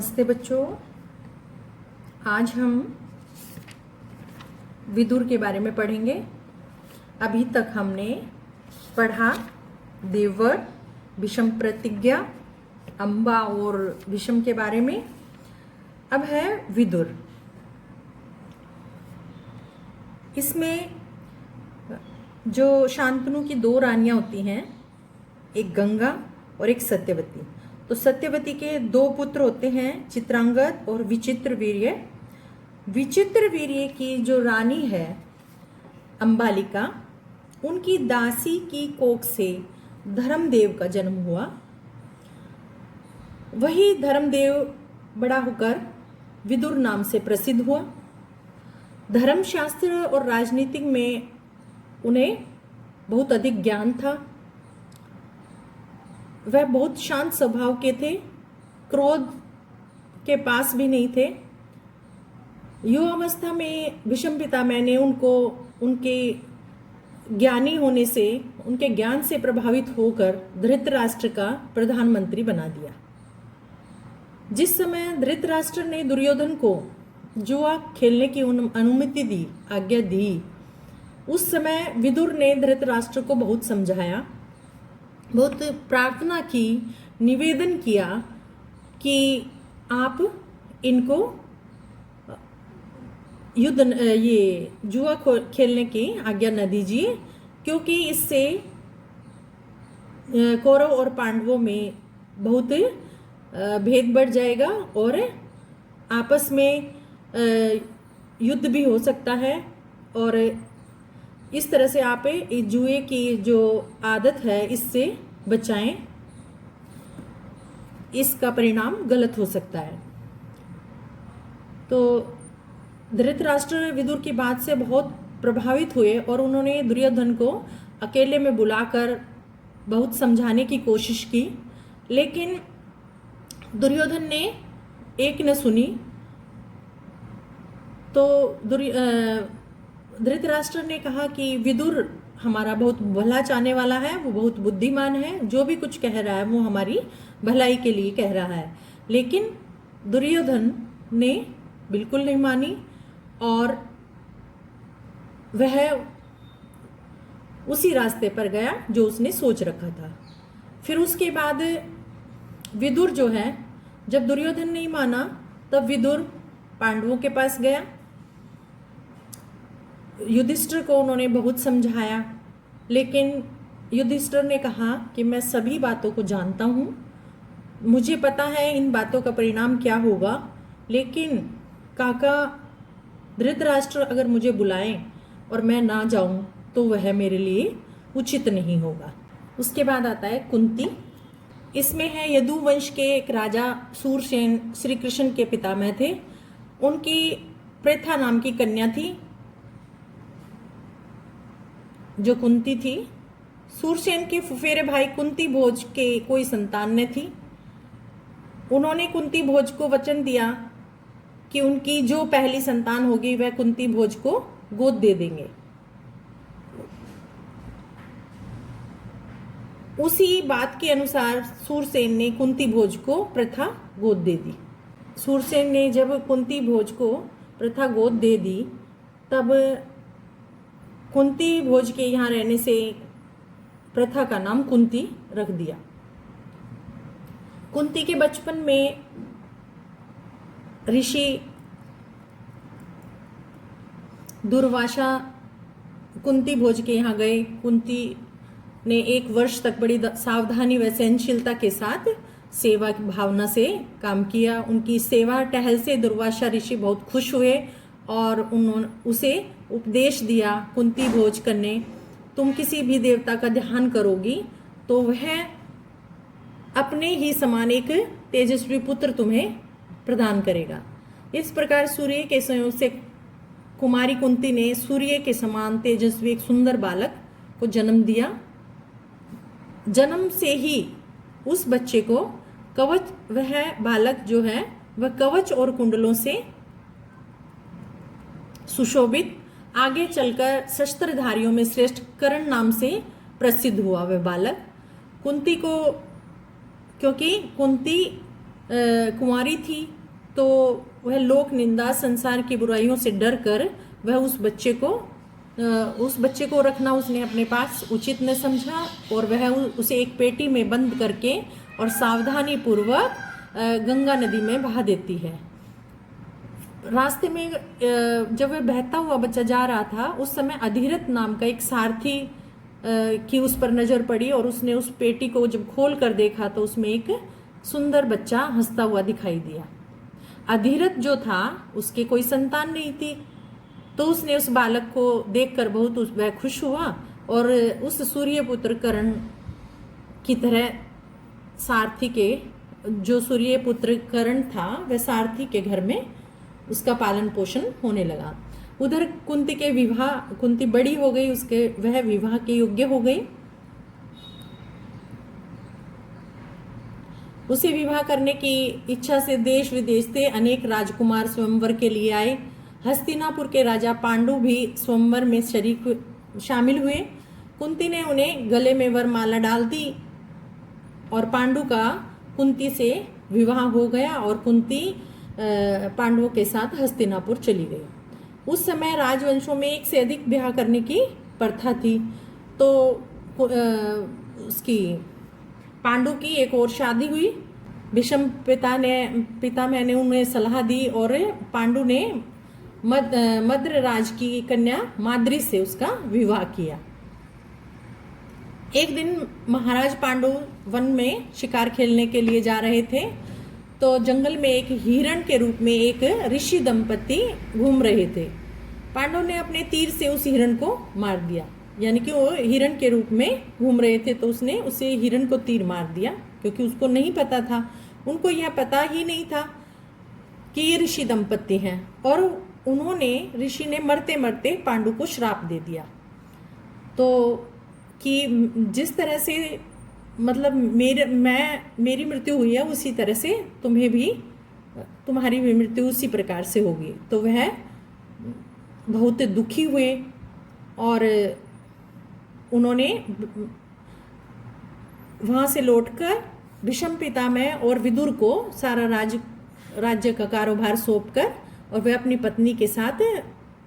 नमस्ते बच्चों। आज हम विदुर के बारे में पढ़ेंगे। अभी तक हमने पढ़ा देवव्रत, विषम प्रतिज्ञा, अम्बा और विषम के बारे में। अब है विदुर। इसमें जो शांतनु की दो रानियां होती हैं, एक गंगा और एक सत्यवती। तो सत्यवती के दो पुत्र होते हैं, चित्रांगद और विचित्रवीर्य। विचित्रवीर्य की जो रानी है अंबालिका, उनकी दासी की कोख से धर्मदेव का जन्म हुआ। वही धर्मदेव बड़ा होकर विदुर नाम से प्रसिद्ध हुआ। धर्मशास्त्र और राजनीतिक में उन्हें बहुत अधिक ज्ञान था। वह बहुत शांत स्वभाव के थे, क्रोध के पास भी नहीं थे। युवावस्था में विषम पितामह ने उनको उनके ज्ञानी होने से, उनके ज्ञान से प्रभावित होकर धृतराष्ट्र का प्रधानमंत्री बना दिया। जिस समय धृतराष्ट्र ने दुर्योधन को जुआ खेलने की अनुमति दी, आज्ञा दी, उस समय विदुर ने धृतराष्ट्र को बहुत समझाया, बहुत प्रार्थना की, निवेदन किया कि आप इनको ये जुआ खेलने की आज्ञा न दीजिए, क्योंकि इससे कौरव और पांडवों में बहुत भेद बढ़ जाएगा और आपस में युद्ध भी हो सकता है। और इस तरह से आप जुए की जो आदत है इससे बचाएं, इसका परिणाम गलत हो सकता है। तो धृतराष्ट्र विदुर की बात से बहुत प्रभावित हुए और उन्होंने दुर्योधन को अकेले में बुलाकर बहुत समझाने की कोशिश की, लेकिन दुर्योधन ने एक न सुनी। तो धृतराष्ट्र ने कहा कि विदुर हमारा बहुत भला चाहने वाला है, वो बहुत बुद्धिमान है, जो भी कुछ कह रहा है वो हमारी भलाई के लिए कह रहा है। लेकिन दुर्योधन ने बिल्कुल नहीं मानी और वह उसी रास्ते पर गया जो उसने सोच रखा था। फिर उसके बाद विदुर जो है, जब दुर्योधन नहीं माना तब विदुर पांडवों के पास गया। युधिष्ठिर को उन्होंने बहुत समझाया, लेकिन युधिष्ठिर ने कहा कि मैं सभी बातों को जानता हूँ, मुझे पता है इन बातों का परिणाम क्या होगा, लेकिन काका धृतराष्ट्र अगर मुझे बुलाएं और मैं ना जाऊं तो वह मेरे लिए उचित नहीं होगा। उसके बाद आता है कुंती। इसमें है यदु वंश के एक राजा सूरसेन श्री कृष्ण के पितामह थे। उनकी प्रेथा नाम की कन्या थी जो कुंती थी। सूरसेन के फुफेरे भाई कुंती भोज के कोई संतान न थी। उन्होंने कुंती भोज को वचन दिया कि उनकी जो पहली संतान होगी वह कुंती भोज को गोद दे देंगे। उसी बात के अनुसार सूरसेन ने कुंती भोज को प्रथा गोद दे दी। सूरसेन ने जब कुंती भोज को प्रथा गोद दे दी, तब कुंती भोज के यहाँ रहने से प्रथा का नाम कुंती रख दिया। कुंती के बचपन में ऋषि दुर्वासा कुंती भोज के यहाँ गए। कुंती ने 1 वर्ष तक बड़ी सावधानी व सहनशीलता के साथ सेवा की भावना से काम किया। उनकी सेवा टहल से दुर्वासा ऋषि बहुत खुश हुए और उन्होंने उसे उपदेश दिया, कुंती भोज कन्या, तुम किसी भी देवता का ध्यान करोगी तो वह अपने ही समान एक तेजस्वी पुत्र तुम्हें प्रदान करेगा। इस प्रकार सूर्य के संयोग से कुमारी कुंती ने सूर्य के समान तेजस्वी एक सुंदर बालक को जन्म दिया। जन्म से ही उस बच्चे को कवच, वह बालक जो है वह कवच और कुंडलों से सुशोभित, आगे चलकर शस्त्रधारियों में श्रेष्ठ कर्ण नाम से प्रसिद्ध हुआ वह बालक। कुंती को, क्योंकि कुंती कुंवारी थी, तो वह लोक निंदा संसार की बुराइयों से डर कर वह उस बच्चे को रखना उसने अपने पास उचित न समझा, और वह उसे एक पेटी में बंद करके और सावधानी पूर्वक गंगा नदी में बहा देती है। रास्ते में जब वह बहता हुआ बच्चा जा रहा था, उस समय अधिरथ नाम का एक सारथी की उस पर नजर पड़ी, और उसने उस पेटी को जब खोल कर देखा तो उसमें एक सुंदर बच्चा हंसता हुआ दिखाई दिया। अधिरथ जो था उसके कोई संतान नहीं थी, तो उसने उस बालक को देखकर बहुत वह खुश हुआ, और उस सूर्यपुत्र कर्ण की तरह सारथी के जो सूर्यपुत्र कर्ण था वह सारथी के घर में उसका पालन पोषण होने लगा। उधर कुंती बड़ी हो गई, उसके वह विवाह के योग्य हो गई। उसे विवाह करने की इच्छा से देश विदेश से अनेक राजकुमार स्वयंवर के लिए आए। हस्तिनापुर के राजा पांडु भी स्वयंवर में शामिल हुए। कुंती ने उन्हें गले में वरमाला डाल दी, और पांडु का कुंती से विवाह हो गया, और कुंती पांडवों के साथ हस्तिनापुर चली गई। उस समय राजवंशों में एक से अधिक ब्याह करने की प्रथा थी, तो उसकी पांडु की एक और शादी हुई। भीष्म पितामह ने उन्हें सलाह दी, और पांडु ने मद्र राज की कन्या माद्री से उसका विवाह किया। एक दिन महाराज पांडु वन में शिकार खेलने के लिए जा रहे थे, तो जंगल में एक हिरण के रूप में एक ऋषि दंपति घूम रहे थे। पांडव ने अपने तीर से उस हिरण को मार दिया, यानी कि वो हिरण के रूप में घूम रहे थे, तो उसने उसे हिरण को तीर मार दिया, क्योंकि उसको नहीं पता था, उनको यह पता ही नहीं था कि ये ऋषि दंपति हैं। और ऋषि ने मरते मरते पांडु को श्राप दे दिया, तो कि जिस तरह से मतलब मेरी मृत्यु हुई है उसी तरह से तुम्हारी भी मृत्यु उसी प्रकार से होगी। तो वह बहुत दुखी हुए, और उन्होंने वहां से लौटकर भीष्म पितामह और विदुर को सारा राज्य का कारोबार सौंपकर और वे अपनी पत्नी के साथ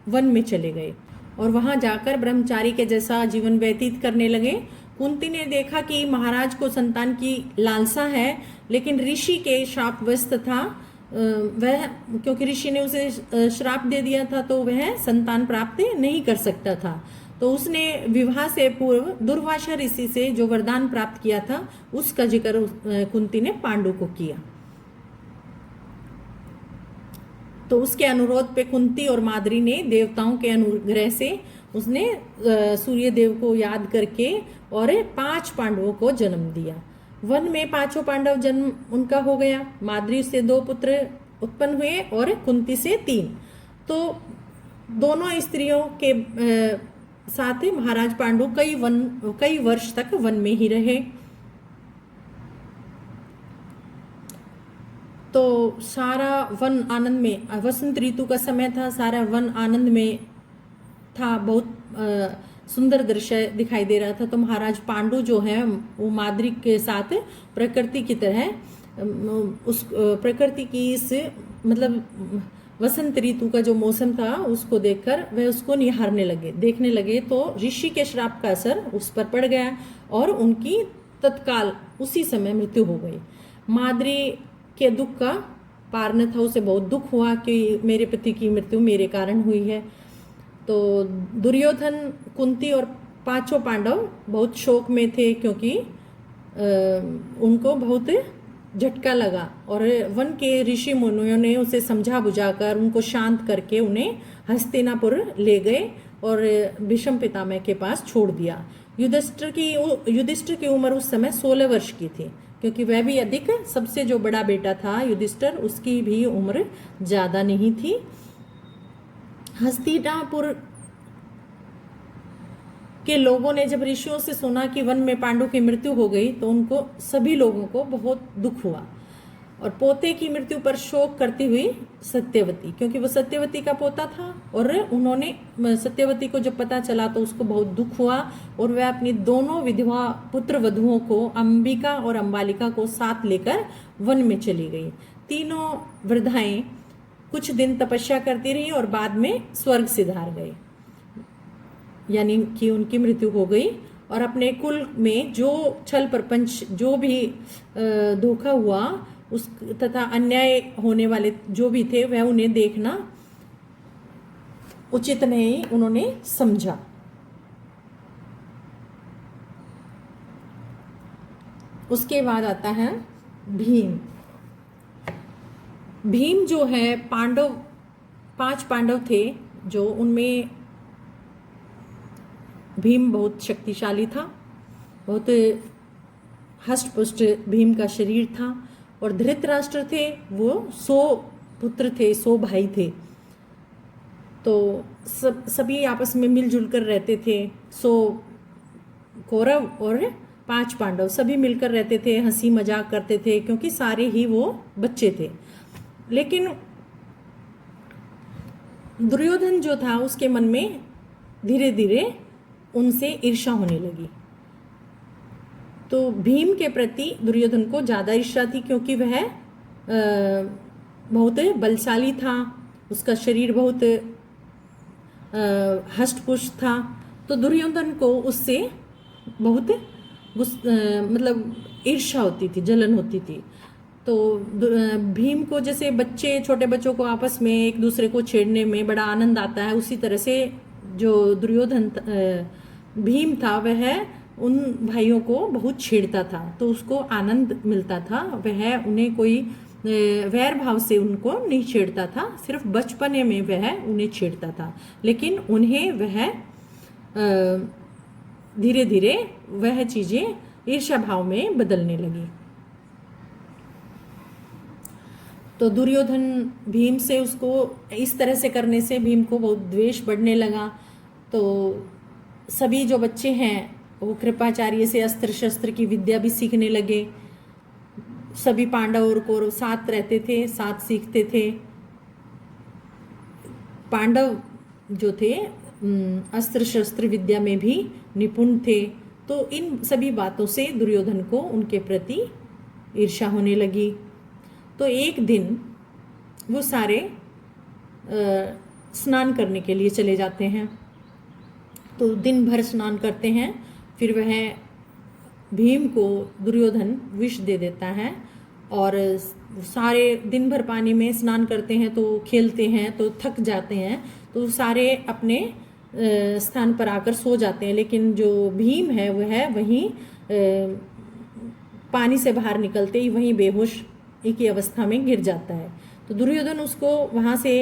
वन में चले गए, और वहां जाकर ब्रह्मचारी के जैसा जीवन व्यतीत करने लगे। कुंती ने देखा कि महाराज को संतान की लालसा है, लेकिन ऋषि के श्रापग्रस्त था वह, क्योंकि ऋषि ने उसे श्राप दे दिया था, तो वह संतान प्राप्त नहीं कर सकता था। तो उसने विवाह से पूर्व दुर्वासा ऋषि से जो वरदान प्राप्त किया था उसका जिक्र कुंती ने पांडु को किया। तो उसके अनुरोध पे कुंती और माद्री ने देवताओं के अनुग्रह से उसने सूर्य देव को याद करके और 5 पांडवों को जन्म दिया। वन में 5 पांडव जन्म उनका हो गया। माद्री से 2 पुत्र उत्पन्न हुए और कुंती से 3। तो दोनों स्त्रियों के साथ महाराज पांडु कई वर्ष तक वन में ही रहे। तो सारा वन आनंद में, वसंत ऋतु का समय था, सारा वन आनंद में था, बहुत सुंदर दृश्य दिखाई दे रहा था। तो महाराज पांडु जो है वो माद्री के साथ प्रकृति की तरह उस प्रकृति की इस मतलब वसंत ऋतु का जो मौसम था उसको देखकर वह उसको निहारने लगे, देखने लगे। तो ऋषि के श्राप का असर उस पर पड़ गया और उनकी तत्काल उसी समय मृत्यु हो गई। माद्री के दुख का पार न था, उसे बहुत दुख हुआ कि मेरे पति की मृत्यु मेरे कारण हुई है। तो दुर्योधन, कुंती और 5 पांडव बहुत शोक में थे, क्योंकि उनको बहुत झटका लगा और वन के ऋषि मुनियों ने उसे समझा बुझाकर उनको शांत करके उन्हें हस्तिनापुर ले गए और भीष्म पितामह के पास छोड़ दिया। युधिष्ठिर की उम्र उस समय 16 वर्ष की थी, क्योंकि वह भी अधिक, सबसे जो बड़ा बेटा था युधिष्ठिर, उसकी भी उम्र ज्यादा नहीं थी। हस्तिनापुर के लोगों ने जब ऋषियों से सुना कि वन में पांडु की मृत्यु हो गई, तो उनको सभी लोगों को बहुत दुख हुआ और पोते की मृत्यु पर शोक करती हुई सत्यवती, क्योंकि वो सत्यवती का पोता था और उन्होंने सत्यवती को जब पता चला तो उसको बहुत दुख हुआ और वह अपनी दोनों विधवा पुत्र वधुओं को अंबिका और अंबालिका को साथ लेकर वन में चली गई। तीनों वृद्धाएं कुछ दिन तपस्या करती रही और बाद में स्वर्ग सिधार गई, यानी कि उनकी मृत्यु हो गई। और अपने कुल में जो छल प्रपंच, जो भी धोखा हुआ उस तथा अन्याय होने वाले जो भी थे, वह उन्हें देखना उचित नहीं उन्होंने समझा। उसके बाद आता है भीम। भीम जो है पांडव, 5 पांडव थे जो, उनमें भीम बहुत शक्तिशाली था, बहुत हष्ट पुष्ट भीम का शरीर था। और धृतराष्ट्र थे, वो 100 पुत्र थे, 100 भाई थे, तो सभी आपस में मिलजुल कर रहते थे। 100 कौरव और 5 पांडव सभी मिलकर रहते थे, हंसी मजाक करते थे, क्योंकि सारे ही वो बच्चे थे। लेकिन दुर्योधन जो था उसके मन में धीरे धीरे उनसे ईर्ष्या होने लगी। तो भीम के प्रति दुर्योधन को ज़्यादा ईर्ष्या थी, क्योंकि वह बहुत बलशाली था, उसका शरीर बहुत हष्ट-पुष्ट था। तो दुर्योधन को उससे बहुत मतलब ईर्ष्या होती थी, जलन होती थी। तो भीम को जैसे बच्चे, छोटे बच्चों को आपस में एक दूसरे को छेड़ने में बड़ा आनंद आता है, उसी तरह से जो दुर्योधन भीम था वह उन भाइयों को बहुत छेड़ता था, तो उसको आनंद मिलता था। वह उन्हें कोई वैर भाव से उनको नहीं छेड़ता था, सिर्फ बचपने में वह उन्हें छेड़ता था। लेकिन उन्हें वह धीरे धीरे वह चीज़ें ईर्ष्या भाव में बदलने लगी। तो दुर्योधन भीम से, उसको इस तरह से करने से भीम को बहुत द्वेष बढ़ने लगा। तो सभी जो बच्चे हैं वो कृपाचार्य से अस्त्र शस्त्र की विद्या भी सीखने लगे। सभी पांडव और कौरव साथ रहते थे, साथ सीखते थे। पांडव जो थे अस्त्र शस्त्र विद्या में भी निपुण थे। तो इन सभी बातों से दुर्योधन को उनके प्रति ईर्ष्या होने लगी। तो एक दिन वो सारे स्नान करने के लिए चले जाते हैं। तो दिन भर स्नान करते हैं, फिर वह भीम को दुर्योधन विष दे देता है। और सारे दिन भर पानी में स्नान करते हैं, तो खेलते हैं, तो थक जाते हैं, तो सारे अपने स्थान पर आकर सो जाते हैं। लेकिन जो भीम है वह वहीं पानी से बाहर निकलते ही वहीं बेहोश की अवस्था में गिर जाता है। तो दुर्योधन उसको वहाँ से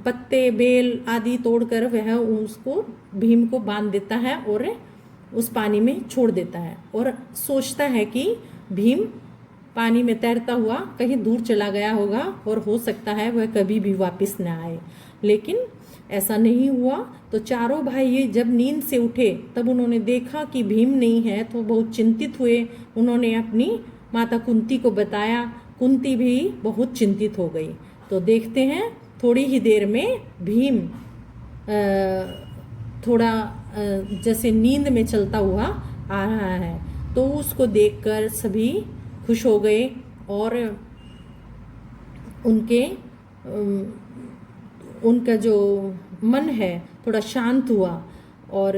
पत्ते बेल आदि तोड़कर वह उसको भीम को बांध देता है और उस पानी में छोड़ देता है, और सोचता है कि भीम पानी में तैरता हुआ कहीं दूर चला गया होगा और हो सकता है वह कभी भी वापस न आए। लेकिन ऐसा नहीं हुआ। तो चारों भाई जब नींद से उठे तब उन्होंने देखा कि भीम नहीं है, तो बहुत चिंतित हुए। उन्होंने अपनी माता कुंती को बताया। कुंती भी बहुत चिंतित हो गई। तो देखते हैं थोड़ी ही देर में भीम थोड़ा जैसे नींद में चलता हुआ आ रहा है। तो उसको देखकर सभी खुश हो गए और उनका जो मन है थोड़ा शांत हुआ। और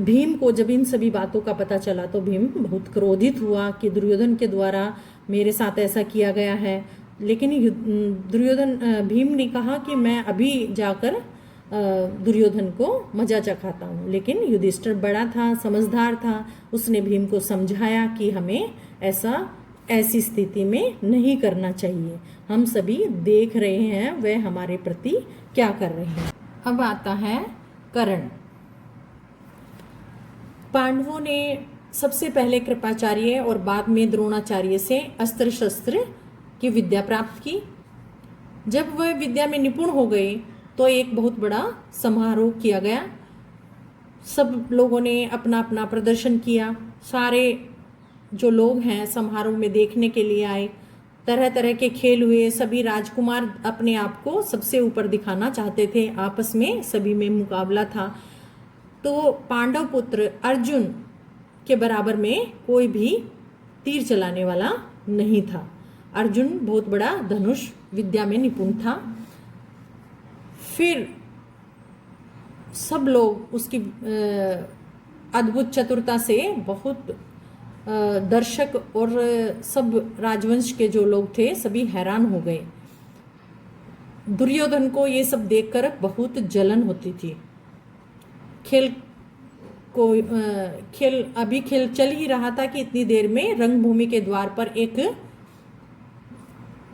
भीम को जब इन सभी बातों का पता चला तो भीम बहुत क्रोधित हुआ कि दुर्योधन के द्वारा मेरे साथ ऐसा किया गया है। लेकिन भीम ने कहा कि मैं अभी जाकर दुर्योधन को मजा चखाता हूँ। लेकिन युधिष्ठिर बड़ा था, समझदार था, उसने भीम को समझाया कि हमें ऐसी स्थिति में नहीं करना चाहिए। हम सभी देख रहे हैं वह हमारे प्रति क्या कर रहे हैं। अब आता है कर्ण। पांडवों ने सबसे पहले कृपाचार्य और बाद में द्रोणाचार्य से अस्त्र शस्त्र की विद्या प्राप्त की। जब वह विद्या में निपुण हो गए तो एक बहुत बड़ा समारोह किया गया। सब लोगों ने अपना अपना प्रदर्शन किया। सारे जो लोग हैं समारोह में देखने के लिए आए। तरह तरह के खेल हुए। सभी राजकुमार अपने आप को सबसे ऊपर दिखाना चाहते थे, आपस में सभी में मुकाबला था। तो पांडव पुत्र अर्जुन के बराबर में कोई भी तीर चलाने वाला नहीं था। अर्जुन बहुत बड़ा धनुष विद्या में निपुण था। फिर सब लोग उसकी अद्भुत चतुरता से बहुत दर्शक और सब राजवंश के जो लोग थे सभी हैरान हो गए। दुर्योधन को ये सब देखकर बहुत जलन होती थी। खेल चल ही रहा था कि इतनी देर में रंगभूमि के द्वार पर एक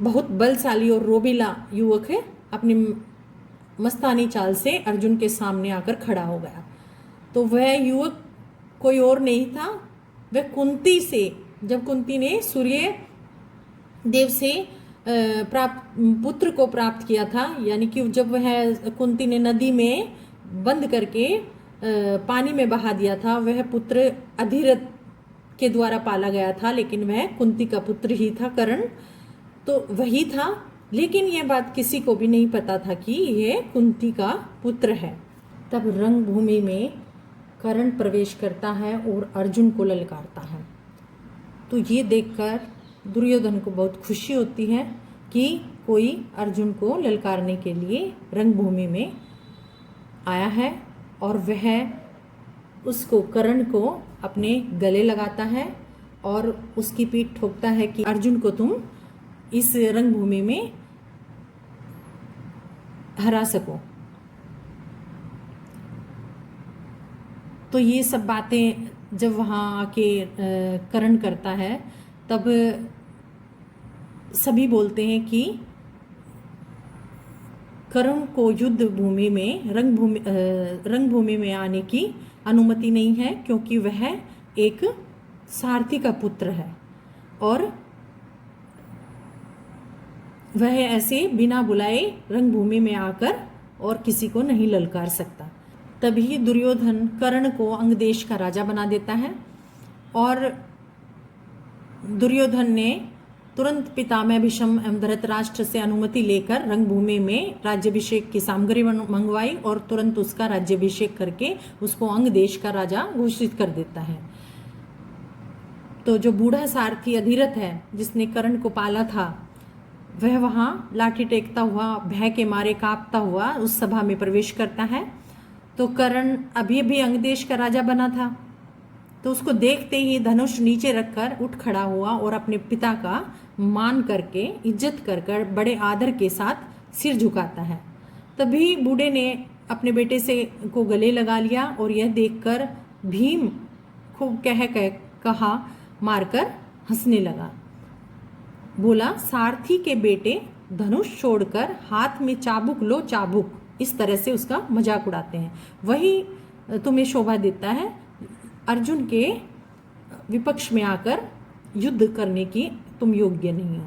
बहुत बलशाली और रोबीला युवक अपनी मस्तानी चाल से अर्जुन के सामने आकर खड़ा हो गया। तो वह युवक कोई और नहीं था, वह कुंती से, जब कुंती ने सूर्य देव से पुत्र को प्राप्त किया था, यानी कि जब वह कुंती ने नदी में बंद करके पानी में बहा दिया था, वह पुत्र अधिरथ के द्वारा पाला गया था, लेकिन वह कुंती का पुत्र ही था, कर्ण तो वही था। लेकिन यह बात किसी को भी नहीं पता था कि यह कुंती का पुत्र है। तब रंगभूमि में कर्ण प्रवेश करता है और अर्जुन को ललकारता है। तो ये देखकर दुर्योधन को बहुत खुशी होती है कि कोई अर्जुन को ललकारने के लिए रंगभूमि में आया है, और वह उसको कर्ण को अपने गले लगाता है और उसकी पीठ ठोकता है कि अर्जुन को तुम इस रंगभूमि में हरा सको। तो ये सब बातें जब वहाँ आके कर्ण करता है, तब सभी बोलते हैं कि कर्ण को युद्ध भूमि में रंगभूमि में आने की अनुमति नहीं है, क्योंकि वह एक सारथी का पुत्र है और वह ऐसे बिना बुलाए रंगभूमि में आकर और किसी को नहीं ललकार सकता। तभी दुर्योधन कर्ण को अंग देश का राजा बना देता है, और दुर्योधन ने तुरंत पितामह भीष्म एवं धृतराष्ट्र से अनुमति लेकर रंगभूमि में राज्याभिषेक की सामग्री मंगवाई और तुरंत उसका राज्याभिषेक करके उसको अंग देश का राजा घोषित कर देता है। तो जो बूढ़ा सारथी अधिरथ है, जिसने कर्ण को पाला था, वह वहाँ लाठी टेकता हुआ, भय के मारे कांपता हुआ उस सभा में प्रवेश करता है। तो कर्ण अभी अभी अंगदेश का राजा बना था, तो उसको देखते ही धनुष नीचे रखकर उठ खड़ा हुआ और अपने पिता का मान करके, इज्जत कर बड़े आदर के साथ सिर झुकाता है। तभी बूढ़े ने अपने बेटे से को गले लगा लिया और यह देखकर भीम खूब कहा मारकर हंसने लगा। बोला, सारथी के बेटे धनुष छोड़कर हाथ में चाबुक लो चाबुक, इस तरह से उसका मजाक उड़ाते हैं। वही तुम्हें शोभा देता है अर्जुन के विपक्ष में आकर युद्ध करने की तुम योग्य नहीं हो।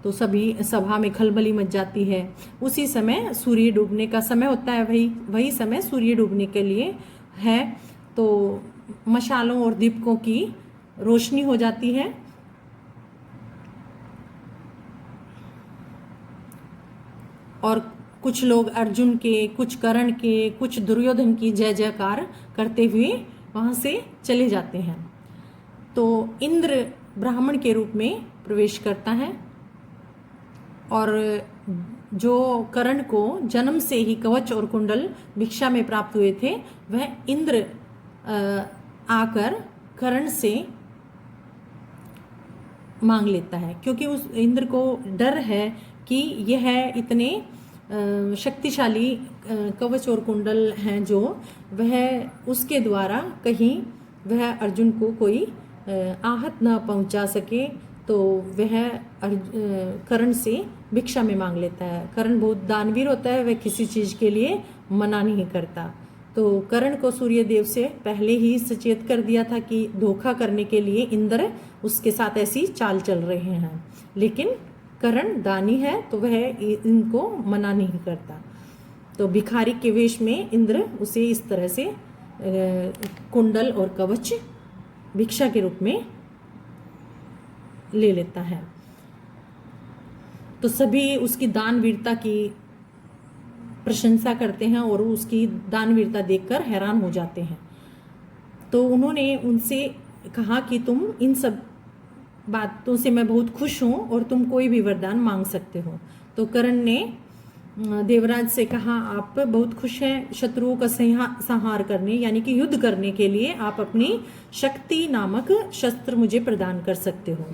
तो सभी सभा में खलबली मच जाती है। उसी समय सूर्य डूबने का समय होता है, वही समय सूर्य डूबने के लिए है। तो मशालों और दीपकों की रोशनी हो जाती है और कुछ लोग अर्जुन के, कुछ कर्ण के, कुछ दुर्योधन की जय जयकार करते हुए वहाँ से चले जाते हैं। तो इंद्र ब्राह्मण के रूप में प्रवेश करता है और जो कर्ण को जन्म से ही कवच और कुंडल भिक्षा में प्राप्त हुए थे, वह इंद्र आकर कर्ण से मांग लेता है, क्योंकि उस इंद्र को डर है कि यह इतने शक्तिशाली कवच और कुंडल हैं जो वह उसके द्वारा कहीं वह अर्जुन को कोई आहत न पहुंचा सके। तो वह कर्ण से भिक्षा में मांग लेता है। कर्ण बहुत दानवीर होता है, वह किसी चीज़ के लिए मना नहीं करता। तो कर्ण को सूर्यदेव से पहले ही सचेत कर दिया था कि धोखा करने के लिए इंद्र उसके साथ ऐसी चाल चल रहे हैं, लेकिन कर्ण दानी है तो वह इनको मना नहीं करता। तो भिखारी के वेश में इंद्र उसे इस तरह से कुंडल और कवच भिक्षा के रूप में ले लेता है। तो सभी उसकी दानवीरता की प्रशंसा करते हैं और उसकी दानवीरता देखकर हैरान हो जाते हैं। तो उन्होंने उनसे कहा कि तुम इन सब बातों से मैं बहुत खुश हूं और तुम कोई भी वरदान मांग सकते हो। तो कर्ण ने देवराज से कहा, आप बहुत खुश हैं शत्रुओं का संहार करने यानी कि युद्ध करने के लिए आप अपनी शक्ति नामक शस्त्र मुझे प्रदान कर सकते हो।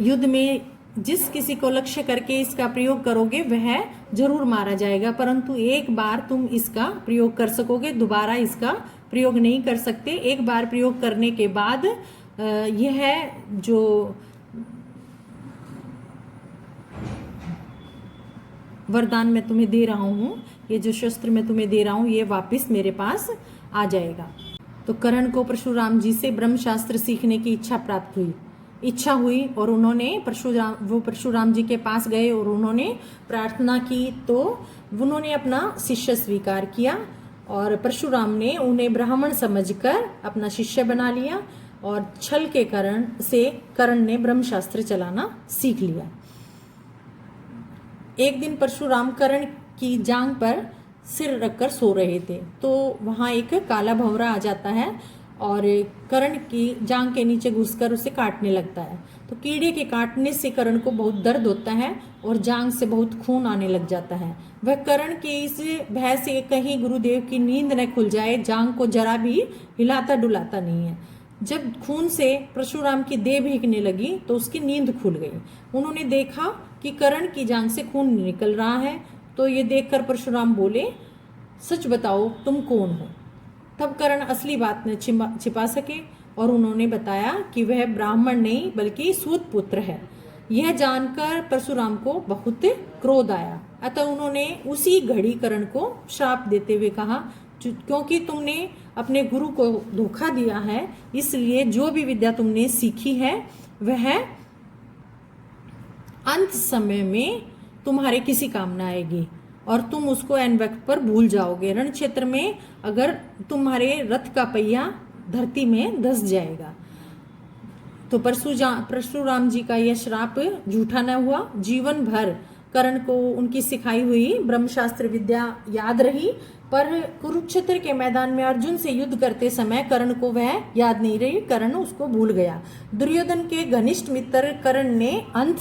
युद्ध में जिस किसी को लक्ष्य करके इसका प्रयोग करोगे वह जरूर मारा जाएगा, परंतु एक बार तुम इसका प्रयोग कर सकोगे, दोबारा इसका प्रयोग नहीं कर सकते। एक बार प्रयोग करने के बाद यह जो वरदान मैं तुम्हें दे रहा हूं, ये जो शस्त्र मैं तुम्हें दे रहा हूं, ये वापस मेरे पास आ जाएगा। तो कर्ण को परशुराम जी से ब्रह्मशास्त्र सीखने की इच्छा हुई और उन्होंने परशुराम जी के पास गए और उन्होंने प्रार्थना की। तो उन्होंने अपना शिष्य स्वीकार किया और परशुराम ने उन्हें ब्राह्मण समझकर अपना शिष्य बना लिया और छल के कर्ण ने ब्रह्मशास्त्र चलाना सीख लिया। एक दिन परशुराम कर्ण की जांघ पर सिर रखकर सो रहे थे, तो वहां एक काला भंवरा आ जाता है और कर्ण की जांघ के नीचे घुसकर उसे काटने लगता है। तो कीड़े के काटने से कर्ण को बहुत दर्द होता है और जांघ से बहुत खून आने लग जाता है। वह कर्ण के इस भय से कहीं गुरुदेव की नींद न खुल जाए, जांघ को जरा भी हिलाता डुलाता नहीं है। जब खून से परशुराम की देह भीगने लगी तो उसकी नींद खुल गई। उन्होंने देखा कि कर्ण की जांघ से खून निकल रहा है। तो ये देखकर परशुराम बोले, सच बताओ तुम कौन हो। तब कर्ण असली बात न छिपा सके और उन्होंने बताया कि वह ब्राह्मण नहीं बल्कि सूत पुत्र है। यह जानकर परशुराम को बहुत क्रोध आया, अतः उन्होंने उसी घड़ी कर्ण को श्राप देते हुए कहा, क्योंकि तुमने अपने गुरु को धोखा दिया है, इसलिए जो भी विद्या तुमने सीखी है वह अंत समय में तुम्हारे किसी काम न आएगी और तुम उसको एन वक्त पर भूल जाओगे। रण क्षेत्र में अगर तुम्हारे रथ का पहिया धरती में धंस जाएगा। तो परशुराम जी का यह श्राप झूठा न हुआ। जीवन भर कर्ण को उनकी सिखाई हुई ब्रह्मशास्त्र विद्या याद रही, पर कुरुक्षेत्र के मैदान में अर्जुन से युद्ध करते समय कर्ण को वह याद नहीं रही, कर्ण उसको भूल गया। दुर्योधन के घनिष्ठ मित्र कर्ण ने अंत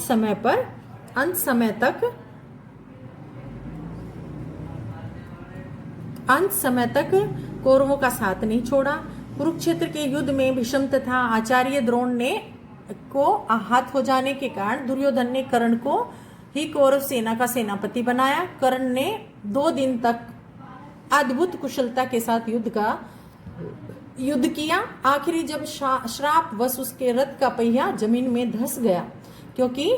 समय तक कौरवों का साथ नहीं छोड़ा। कुरुक्षेत्र के युद्ध में भीष्म तथा आचार्य द्रोण को आहत हो जाने के कारण दुर्योधन ने कर्ण को ही कौरव सेना का सेनापति बनाया। कर्ण ने 2 दिन तक अद्भुत कुशलता के साथ युद्ध किया। आखिरी जब श्राप वश उसके रथ का पहिया जमीन में धंस गया, क्योंकि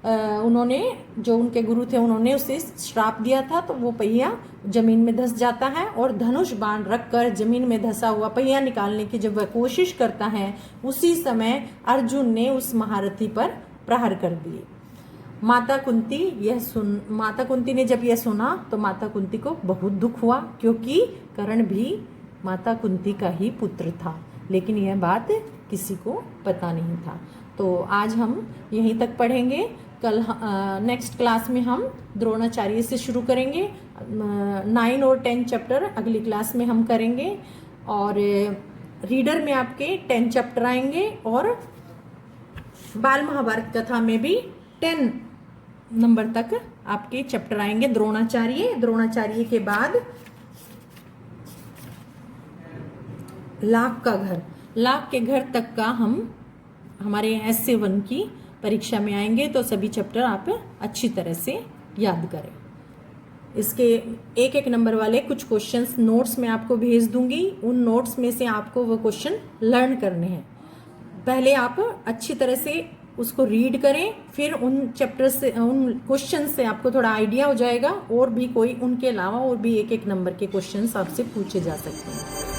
उन्होंने जो उनके गुरु थे उन्होंने उसे श्राप दिया था, तो वो पहिया जमीन में धंस जाता है और धनुष बाण रखकर जमीन में धंसा हुआ पहिया निकालने की जब वह कोशिश करता है, उसी समय अर्जुन ने उस महारथी पर प्रहार कर दिए। माता कुंती ने जब यह सुना तो माता कुंती को बहुत दुख हुआ, क्योंकि कर्ण भी माता कुंती का ही पुत्र था, लेकिन यह बात किसी को पता नहीं था। तो आज हम यहीं तक पढ़ेंगे। कल नेक्स्ट क्लास में हम द्रोणाचार्य से शुरू करेंगे। 9 और 10 चैप्टर अगली क्लास में हम करेंगे और रीडर में आपके 10 चैप्टर आएंगे और बाल महाभारत कथा में भी 10 नंबर तक आपके चैप्टर आएंगे। द्रोणाचार्य के बाद लाख के घर तक का हम हमारे S1 की परीक्षा में आएंगे, तो सभी चैप्टर आप अच्छी तरह से याद करें। इसके एक नंबर वाले कुछ क्वेश्चंस नोट्स में आपको भेज दूंगी, उन नोट्स में से आपको वो क्वेश्चन लर्न करने हैं। पहले आप अच्छी तरह से उसको रीड करें, फिर उन चैप्टर से उन क्वेश्चन से आपको थोड़ा आइडिया हो जाएगा और भी कोई उनके अलावा और भी एक नंबर के क्वेश्चंस आपसे पूछे जा सकते हैं।